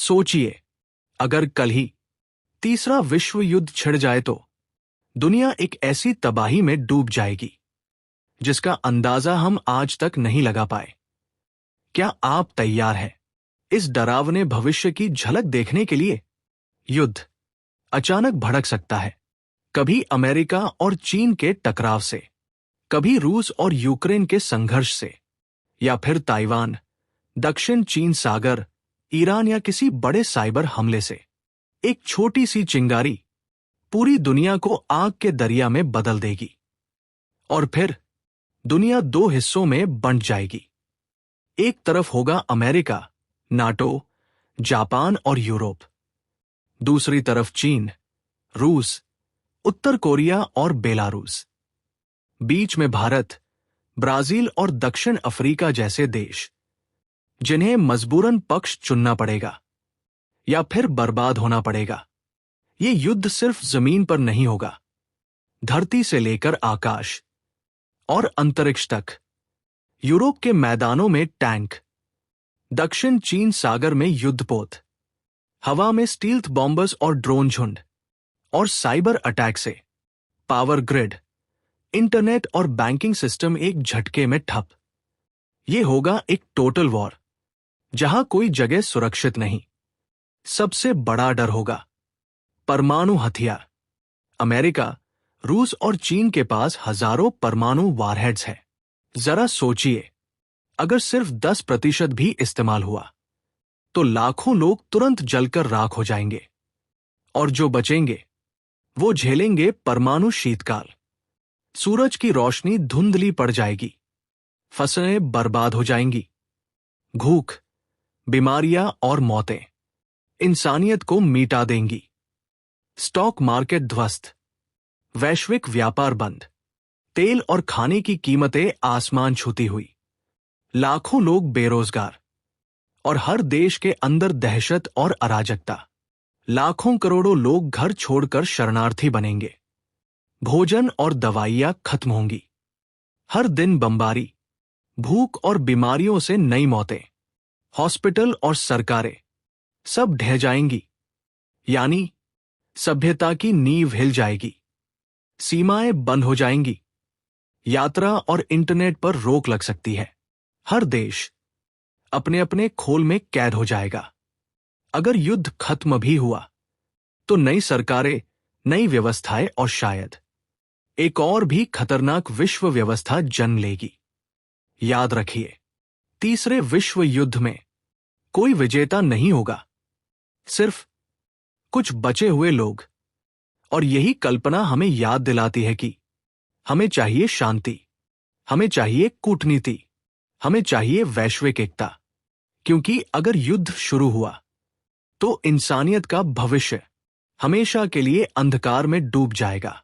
सोचिए, अगर कल ही तीसरा विश्व युद्ध छिड़ जाए तो दुनिया एक ऐसी तबाही में डूब जाएगी जिसका अंदाजा हम आज तक नहीं लगा पाए। क्या आप तैयार हैं इस डरावने भविष्य की झलक देखने के लिए? युद्ध अचानक भड़क सकता है, कभी अमेरिका और चीन के टकराव से, कभी रूस और यूक्रेन के संघर्ष से, या फिर ताइवान, दक्षिण चीन सागर, ईरान या किसी बड़े साइबर हमले से। एक छोटी सी चिंगारी पूरी दुनिया को आग के दरिया में बदल देगी और फिर दुनिया दो हिस्सों में बंट जाएगी। एक तरफ होगा अमेरिका, नाटो, जापान और यूरोप। दूसरी तरफ चीन, रूस, उत्तर कोरिया और बेलारूस। बीच में भारत, ब्राजील और दक्षिण अफ्रीका जैसे देश, जिन्हें मजबूरन पक्ष चुनना पड़ेगा या फिर बर्बाद होना पड़ेगा। ये युद्ध सिर्फ जमीन पर नहीं होगा, धरती से लेकर आकाश और अंतरिक्ष तक। यूरोप के मैदानों में टैंक, दक्षिण चीन सागर में युद्धपोत, हवा में स्टील्थ बॉम्बर्स और ड्रोन झुंड, और साइबर अटैक से पावर ग्रिड, इंटरनेट और बैंकिंग सिस्टम एक झटके में ठप। ये होगा एक टोटल वॉर जहां कोई जगह सुरक्षित नहीं। सबसे बड़ा डर होगा परमाणु हथियार। अमेरिका, रूस और चीन के पास हजारों परमाणु वारहेड्स हैं। जरा सोचिए, अगर सिर्फ 10% भी इस्तेमाल हुआ तो लाखों लोग तुरंत जलकर राख हो जाएंगे, और जो बचेंगे वो झेलेंगे परमाणु शीतकाल। सूरज की रोशनी धुंधली पड़ जाएगी, फसलें बर्बाद हो जाएंगी, भूख, बीमारियां और मौतें इंसानियत को मिटा देंगी। स्टॉक मार्केट ध्वस्त, वैश्विक व्यापार बंद, तेल और खाने की कीमतें आसमान छूती हुई, लाखों लोग बेरोजगार, और हर देश के अंदर दहशत और अराजकता। लाखों करोड़ों लोग घर छोड़कर शरणार्थी बनेंगे। भोजन और दवाइयां खत्म होंगी। हर दिन बमबारी, भूख और बीमारियों से नई मौतें। हॉस्पिटल और सरकारें सब ढह जाएंगी, यानी सभ्यता की नींव हिल जाएगी। सीमाएं बंद हो जाएंगी, यात्रा और इंटरनेट पर रोक लग सकती है। हर देश अपने अपने खोल में कैद हो जाएगा। अगर युद्ध खत्म भी हुआ तो नई सरकारें, नई व्यवस्थाएं और शायद एक और भी खतरनाक विश्व व्यवस्था जन्म लेगी। याद रखिए, तीसरे विश्व युद्ध में कोई विजेता नहीं होगा, सिर्फ कुछ बचे हुए लोग। और यही कल्पना हमें याद दिलाती है कि हमें चाहिए शांति, हमें चाहिए कूटनीति, हमें चाहिए वैश्विक एकता। क्योंकि अगर युद्ध शुरू हुआ तो इंसानियत का भविष्य हमेशा के लिए अंधकार में डूब जाएगा।